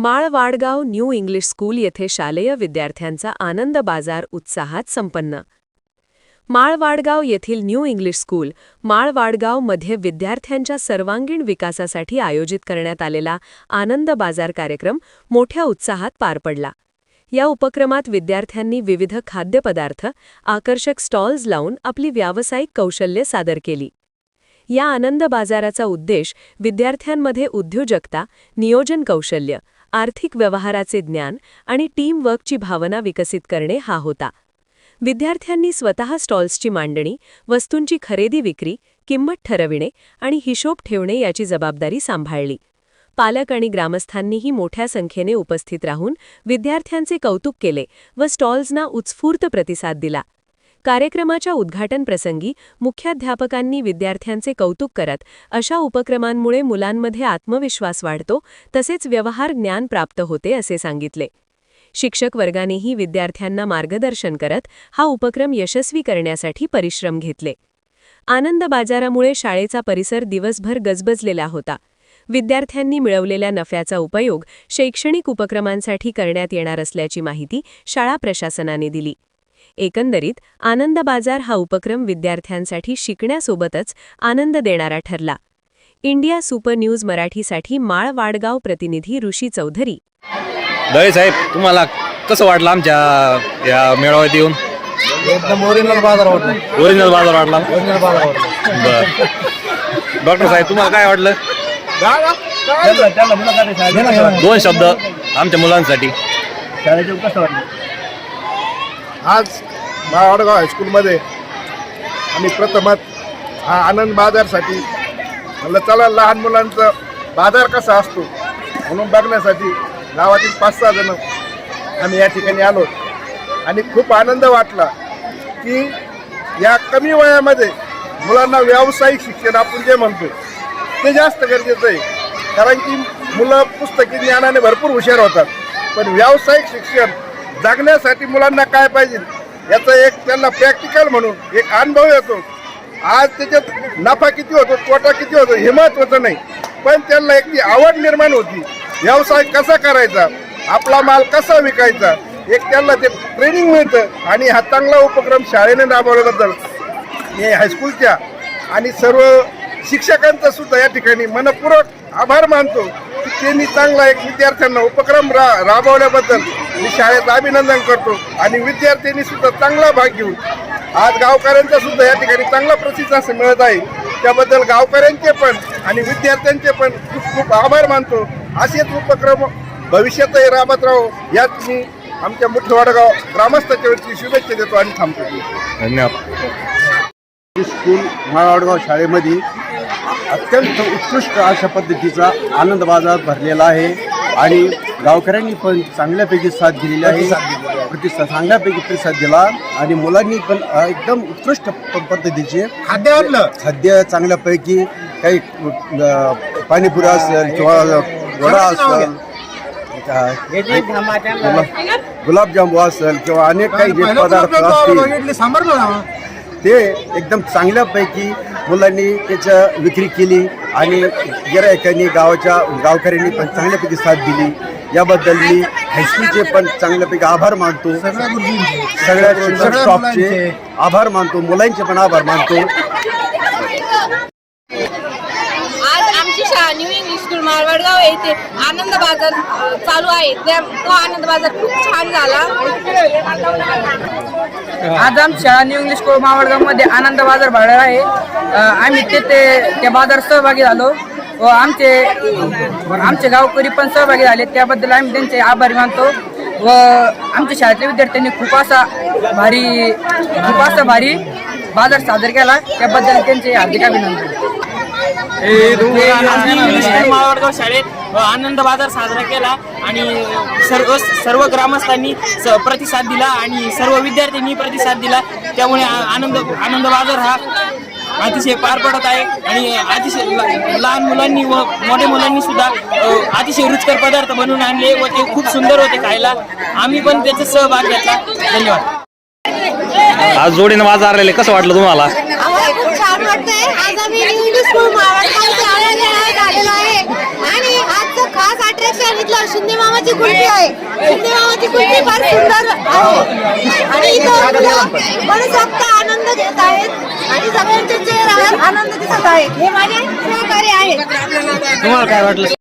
माळवाडगाव new English school येथे शालेय विद्यार्थ्यांचा आनंद बाजार उत्साहात संपन्न। माळवाडगाव येथील न्यू इंग्लिश स्कूल माळवाडगाव मध्ये विद्यार्थ्यांच्या सर्वांगीण विकासासाठी आयोजित करण्यात आलेला आनंद बाजार कार्यक्रम मोठ्या उत्साहात पार पडला। या उपक्रमात विद्यार्थ्यांनी विविध खाद्यपदार्थ, आकर्षक स्टॉल्स लावून आपली व्यावसायिक कौशल्ये सादर केली। या आनंद बाजाराचा उद्देश विद्यार्थ्यांमध्ये उद्योजकता, नियोजन कौशल्य, आर्थिक व्यवहाराचे ज्ञान आणि टीम वर्कची भावना विकसित करणे हा होता। विद्यार्थ्यांनी स्वतः स्टॉल्सची मांडणी, वस्तूंची खरेदी विक्री, किंमत ठरविणे आणि हिशोब ठेवणे याची जबाबदारी सांभाळली। पालक आणि ग्रामस्थांनीही मोठ्या संख्येने उपस्थित राहून विद्यार्थ्यांचे कौतुक केले व स्टॉल्सना उत्स्फूर्त प्रतिसाद दिला। कार्यक्रमाच्या उद्घाटन प्रसंगी मुख्याध्यापकांनी विद्यार्थ्यांचे कौतुक करत अशा उपक्रमांमुळे मुलांमध्ये आत्मविश्वास वाढतो तसेच व्यवहार ज्ञान प्राप्त होते असे सांगितले। शिक्षक वर्गानेही विद्यार्थ्यांना मार्गदर्शन करत हा उपक्रम यशस्वी करण्यासाठी परिश्रम घेतले। आनंद बाजारामुळे शाळेचा परिसर दिवसभर गजबजलेला होता। विद्यार्थ्यांनी मिळवलेल्या नफ्याचा उपयोग शैक्षणिक उपक्रमांसाठी करण्यात येणार असल्याची माहिती शाळा प्रशासनाने दिली। एकंदरीत आनंद बाजार हा उपक्रम विद्यार्थ्यांसाठी शिकण्यासोबतच आनंद देणारा ठरला। इंडिया सुपर न्यूज मराठीसाठी माळवाडगाव प्रतिनिधी ऋषी चौधरी। दळे साहेब, तुम्हाला कसं वाटलं आमच्या या मेळाव्यात येऊन? एकदम ओरिजिनल बाजार वाटला। ओरिजिनल बाजार वाटला? ओरिजिनल बाजार वाटला। बरं, डॉक्टर साहेब तुम्हाला काय वाटलं? दोन शब्द आमच्या मुलांसाठी। शाळेचे कसं वाटलं? आज माळवाडगाव हायस्कूलमध्ये आम्ही प्रथमच हा आनंद बाजारसाठी म्हणलं चला लहान मुलांचा बाजार कसा असतो म्हणून बघण्यासाठी गावातील 5-6 जण आम्ही या ठिकाणी आलो आणि खूप आनंद वाटला की या कमी वयामध्ये मुलांना व्यावसायिक शिक्षण आपण जे म्हणतो ते जास्त गरजेचं आहे। कारण की मुलं पुस्तकी ज्ञानाने भरपूर हुशार होतात, पण व्यावसायिक शिक्षण जगण्यासाठी मुलांना काय पाहिजे याचा एक त्यांना प्रॅक्टिकल म्हणून एक अनुभव येतो। आज त्याच्यात नफा किती होतो, तोटा किती होतो हे महत्त्वाचं नाही, पण त्यांना एक ती आवड निर्माण होती, व्यवसाय कसा करायचा, आपला माल कसा विकायचा, एक त्यांना ते ट्रेनिंग मिळतं। आणि हा चांगला उपक्रम शाळेने राबवल्याबद्दल मी हायस्कूलच्या आणि सर्व शिक्षकांचा सुद्धा या ठिकाणी मनपूर्वक आभार मानतो की त्यांनी चांगला एक विद्यार्थ्यांना उपक्रम राबवल्याबद्दल मी शाळेचं अभिनंदन करतो। आणि विद्यार्थ्यांनी सुद्धा चांगला भाग घेऊन आज गावकऱ्यांचा सुद्धा या ठिकाणी चांगला प्रतिसाद मिळत आहे, त्याबद्दल गावकऱ्यांचे पण आणि विद्यार्थ्यांचे पण खूप खूप आभार मानतो। असेच उपक्रम भविष्यातही राबत राहो यात मी आमच्या मुठवाडगाव ग्रामस्थांच्या वतीने शुभेच्छा देतो आणि थांबतो। धन्यवाद। स्कूल माळवाडगाव शाळेमध्ये अत्यंत उत्कृष्ट अशा पद्धतीचा आनंद बाजार भरलेला आहे आणि गावकऱ्यांनी पण चांगल्यापैकी साथ दिलेली आहे, चांगल्यापैकी प्रतिसाद दिला आणि मुलांनी पण एकदम उत्कृष्ट पद्धतीचे खाद्य चांगल्यापैकी काही पाणीपुरी असेल किंवा वडा असेल, गुलाबजामू असेल किंवा अनेक काही जे पदार्थ असतील ते एकदम चांगल्यापैकी मुलांनी त्याच्या विक्री केली आणि गिरायकांनी गावकऱ्यांनी पण चांगल्यापैकी साथ दिली। याबद्दल मी हायस्कूलचे पण चांगल्यापैकी आभार मानतो, सगळ्या शिक्षक स्टाफचे आभार मानतो, मुलांचे पण आभार मानतो। न्यू इंग्लिश स्कूल माळवाडगाव येथे आनंद बाजार चालू आहे, तो आनंद बाजार खूप छान झाला। आज आमची शाळा न्यू इंग्लिश स्कूल माळवाडगाव मध्ये आनंद बाजार भरला आहे। आम्ही त्या बाजार सहभागी झालो व आमचे गावकरी पण सहभागी झाले, त्याबद्दल आम्ही त्यांचे आभारी मानतो व आमच्या शाळेतल्या विद्यार्थ्यांनी खूप असा भारी बाजार सादर केला, त्याबद्दल त्यांचे हार्दिक अभिनंदन। माळवाडगाव शाळेत आनंद बाजार साजरा केला आणि सर्व ग्रामस्थांनी प्रतिसाद दिला आणि सर्व विद्यार्थ्यांनी प्रतिसाद दिला, त्यामुळे आनंद बाजार हा अतिशय पार पडत आहे आणि अतिशय लहान मुलांनी व मोठ्या मुलांनी सुद्धा अतिशय रुचकर पदार्थ बनवून आणले व ते खूप सुंदर होते खायला। आम्ही पण त्याचा सहभाग घेतला। धन्यवाद। आज जोडीनं बाजार आलेले कसं वाटलं तुम्हाला? खूप छान वाटतंय। आज आम्ही न्यू इंग्लिश स्कूल माळवाडगाव आलेलो आहे आणि आजचं खास अट्रॅक्शन इथलं शिंदे मामाची कुल्फी आहे. शिंदे मामाची कुल्फी फार सुंदर आहे आणि इथं मुलं मनसोक्त आनंद घेत आहेत आणि सगळ्यांच्या चेहऱ्यावर आनंद दिसत आहे. हे माझे सहकारी आहेत. तुम्हाला काय वाटलं